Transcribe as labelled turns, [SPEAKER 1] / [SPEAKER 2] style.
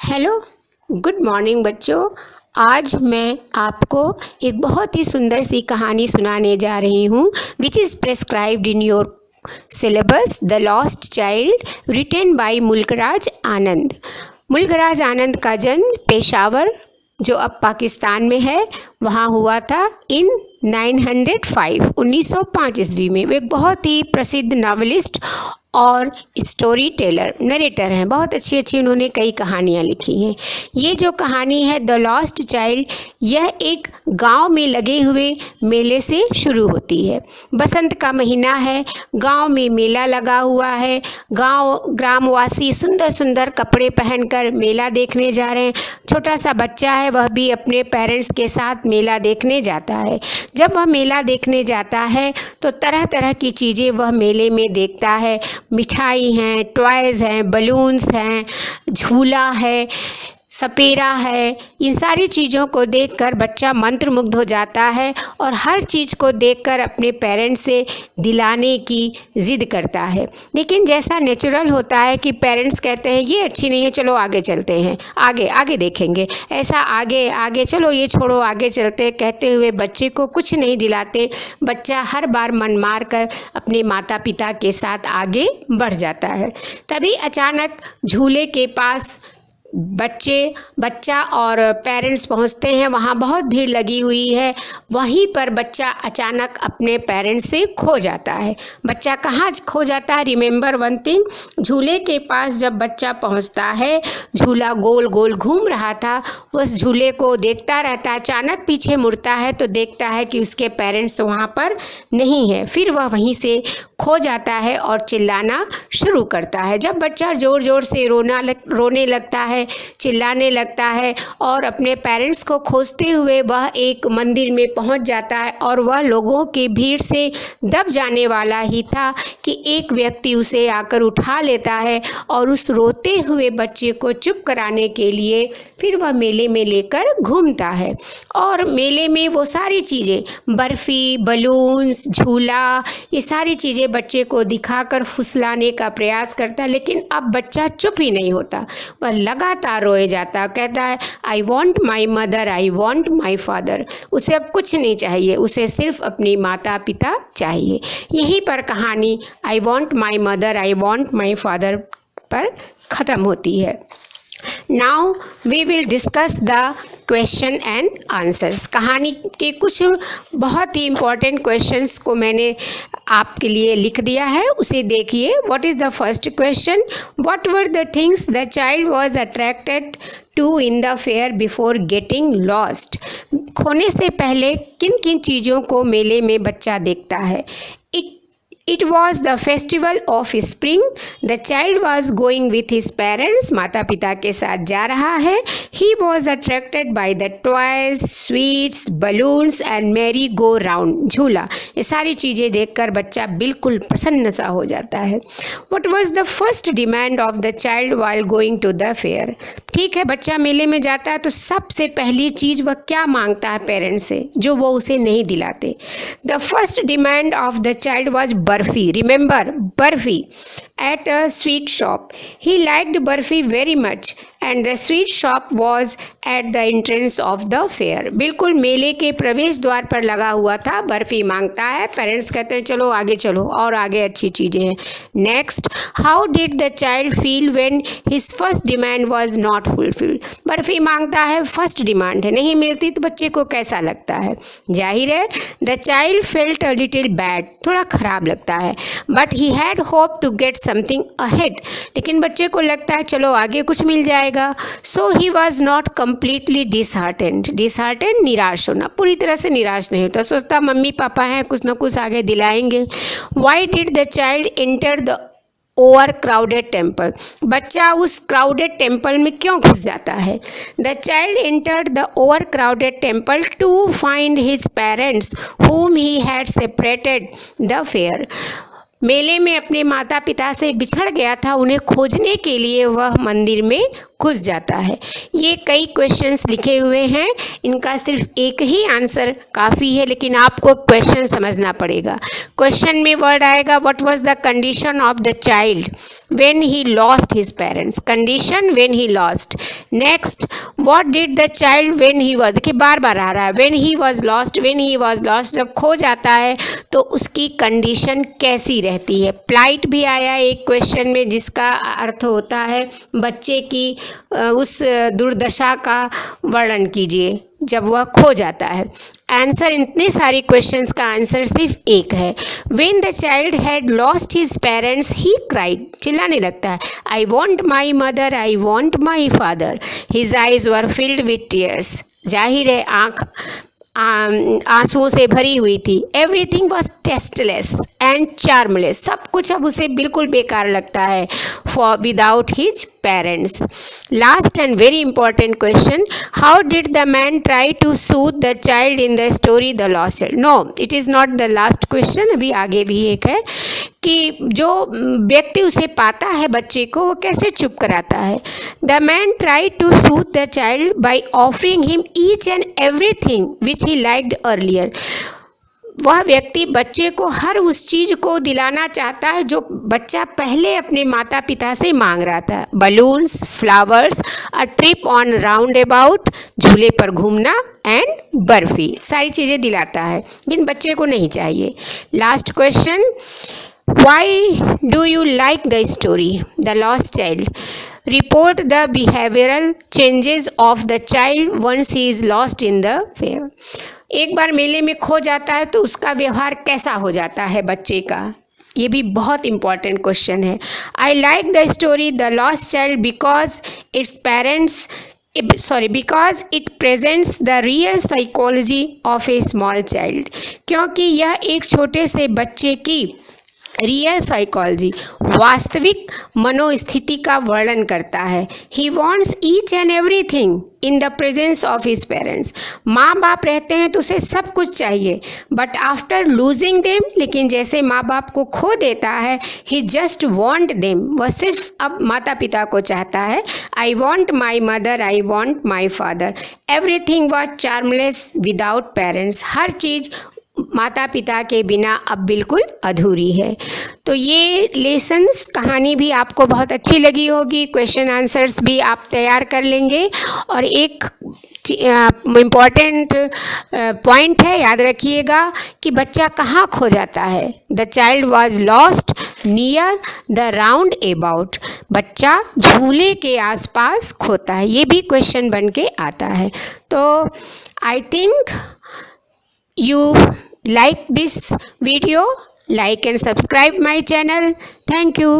[SPEAKER 1] Hello, good morning बच्चों। आज मैं आपको एक बहुत ही सुंदर सी कहानी सुनाने जा रही हूँ which is prescribed in your syllabus the lost child written by Mulk Raj Anand. Mulk Raj Anand का जन्म पेशावर जो अब पाकिस्तान में है वहाँ हुआ था इन 1905 ईस्वी में। वे एक बहुत ही प्रसिद्ध नावलिस्ट और स्टोरी टेलर नरेटर हैं। बहुत अच्छी अच्छी उन्होंने कई कहानियाँ लिखी हैं। ये जो कहानी है द लॉस्ट चाइल्ड, यह एक गांव में लगे हुए मेले से शुरू होती है। बसंत का महीना है, गांव में मेला लगा हुआ है। ग्रामवासी सुंदर सुंदर कपड़े पहनकर मेला देखने जा रहे हैं। छोटा सा बच्चा है, वह भी अपने पेरेंट्स के साथ मेला देखने जाता है। जब वह मेला देखने जाता है तो तरह तरह की चीज़ें वह मेले में देखता है। मिठाई हैं, टॉयज़ हैं, बलून्स हैं, झूला है, सपेरा है। इन सारी चीज़ों को देखकर बच्चा मंत्रमुग्ध हो जाता है और हर चीज़ को देखकर अपने पेरेंट्स से दिलाने की ज़िद करता है। लेकिन जैसा नेचुरल होता है कि पेरेंट्स कहते हैं ये अच्छी नहीं है, चलो आगे चलते हैं, आगे आगे देखेंगे, ऐसा आगे आगे चलो, ये छोड़ो आगे चलते, कहते हुए बच्चे को कुछ नहीं दिलाते। बच्चा हर बार मन मार कर अपने माता पिता के साथ आगे बढ़ जाता है। तभी अचानक झूले के पास बच्चा और पेरेंट्स पहुंचते हैं। वहाँ बहुत भीड़ लगी हुई है। वहीं पर बच्चा अचानक अपने पेरेंट्स से खो जाता है। बच्चा कहाँ खो जाता है? रिमेंबर वन थिंग, झूले के पास जब बच्चा पहुंचता है, झूला गोल गोल घूम रहा था, उस झूले को देखता रहता है। अचानक पीछे मुड़ता है तो देखता है कि उसके पेरेंट्स वहाँ पर नहीं है। फिर वह वहीं से खो जाता है और चिल्लाना शुरू करता है। जब बच्चा ज़ोर ज़ोर से रोने लगता है, चिल्लाने लगता है और अपने पेरेंट्स को खोजते हुए वह एक मंदिर में पहुंच जाता है और वह लोगों की भीड़ से दब जाने वाला ही था कि एक व्यक्ति उसे आकर उठा लेता है और उस रोते हुए बच्चे को चुप कराने के लिए फिर वह मेले में लेकर घूमता है। और मेले में वो सारी चीज़ें, बर्फ़ी, बलून्स, झूला, ये सारी चीज़ें बच्चे को दिखाकर फुसलाने का प्रयास करता है। लेकिन अब बच्चा चुप ही नहीं होता, वह लगातार रोए जाता, कहता है I want my mother, I want my father. उसे अब कुछ नहीं चाहिए, उसे सिर्फ अपनी माता पिता चाहिए। यहीं पर कहानी I want my mother, I want my father पर ख़त्म होती है। Now we will discuss the question and answers. कहानी के कुछ बहुत ही इम्पॉर्टेंट क्वेश्चंस को मैंने आपके लिए लिख दिया है, उसे देखिए। What is the first question? What were the things the child was attracted to in the fair before getting lost? खोने से पहले किन किन चीज़ों को मेले में बच्चा देखता है? It was the festival of spring. The child was going with his parents. माता पिता के साथ जा रहा है। He was attracted by the toys, sweets, balloons and merry go round. झूला, ये सारी चीज़ें देखकर बच्चा बिल्कुल प्रसन्न सा हो जाता है। What was the first demand of the child while going to the fair? ठीक है, बच्चा मेले में जाता है तो सबसे पहली चीज़ वह क्या मांगता है पेरेंट्स से, जो वो उसे नहीं दिलाते? The first demand of the child was barfi. Remember, barfi at a sweet shop. He liked barfi very much and the sweet shop was at the entrance of the fair. बिल्कुल मेले के प्रवेश द्वार पर लगा हुआ था। बर्फ़ी मांगता है, पेरेंट्स कहते हैं चलो आगे चलो और आगे अच्छी चीज़ें हैं। Next, how did the child feel when his first demand was not fulfilled? Barfi मांगता है, फर्स्ट डिमांड है, नहीं मिलती तो बच्चे को कैसा लगता है? जाहिर है the child felt a little bad, थोड़ा ख़राब लगता है। But he had hope to get something ahead, लेकिन बच्चे को लगता है चलो आगे कुछ मिल जाएगा। So he was not completely disheartened. Disheartened, निराश होना, पूरी तरह से निराश नहीं होता, सोचता मम्मी पापा हैं, कुछ ना कुछ आगे दिलाएंगे। Why did the child enter the over crowded temple? बच्चा उस क्राउडेड टेम्पल में क्यों घुस जाता है? The child entered the over crowded temple to find his parents whom he had separated the fair. मेले में अपने माता पिता से बिछड़ गया था, उन्हें खोजने के लिए वह मंदिर में घुस जाता है। ये कई क्वेश्चंस लिखे हुए हैं, इनका सिर्फ एक ही आंसर काफ़ी है, लेकिन आपको क्वेश्चन समझना पड़ेगा। क्वेश्चन में वर्ड आएगा what was the condition of the child when he lost his parents, condition when he lost. Next, what did the child when he was, देखिए बार बार आ रहा है, when he was lost, when he was lost, जब खो जाता है तो उसकी condition कैसी रहती है। प्लाइट भी आया एक क्वेश्चन में, जिसका अर्थ होता है बच्चे की उस दुर्दशा का वर्णन कीजिए जब वह खो जाता है। आंसर, इतने सारे क्वेश्चंस का आंसर सिर्फ एक है। When the child had lost his parents, he cried, चिल्लाने लगता है, I want my mother, I want my father. His eyes were filled with tears. जाहिर है आँख आंसुओं से भरी हुई थी। Everything was tasteless and charmless, सब कुछ अब उसे बिल्कुल बेकार लगता है for without his parents. Last and very important question, how did the man try to soothe the child in the story the lost child. No, it is not the last question, अभी आगे भी एक है कि जो व्यक्ति उसे पाता है बच्चे को, वो कैसे चुप कराता है। The man try to soothe the child by offering him each and everything which he liked earlier. वह व्यक्ति बच्चे को हर उस चीज़ को दिलाना चाहता है जो बच्चा पहले अपने माता पिता से मांग रहा था। Balloons, flowers, a trip on round about, झूले पर घूमना एंड बर्फ़ी, सारी चीज़ें दिलाता है, लेकिन बच्चे को नहीं चाहिए। Last question, why do you like the story the lost child? Report the behavioral changes of the child once he is lost in the fair. एक बार मेले में खो जाता है तो उसका व्यवहार कैसा हो जाता है बच्चे का, ये भी बहुत इंपॉर्टेंट क्वेश्चन है। I like the story the lost child because because it presents the real psychology of a small child, क्योंकि यह एक छोटे से बच्चे की रियल साइकोलॉजी, वास्तविक मनोस्थिति का वर्णन करता है। He wants each and everything in the presence of his parents. माँ बाप रहते हैं तो उसे सब कुछ चाहिए, बट आफ्टर लूजिंग देम, लेकिन जैसे माँ बाप को खो देता है, ही जस्ट वॉन्ट देम, वह सिर्फ अब माता पिता को चाहता है। I want my mother, I want my father. Everything was charmless without parents, हर चीज़ माता पिता के बिना अब बिल्कुल अधूरी है। तो ये लेसन्स, कहानी भी आपको बहुत अच्छी लगी होगी, क्वेश्चन आंसर्स भी आप तैयार कर लेंगे। और एक इम्पॉर्टेंट पॉइंट है, याद रखिएगा कि बच्चा कहाँ खो जाता है। The child was lost near the round about, बच्चा झूले के आसपास खोता है, ये भी क्वेश्चन बन के आता है। तो I think you like this video, like and subscribe my channel. Thank you.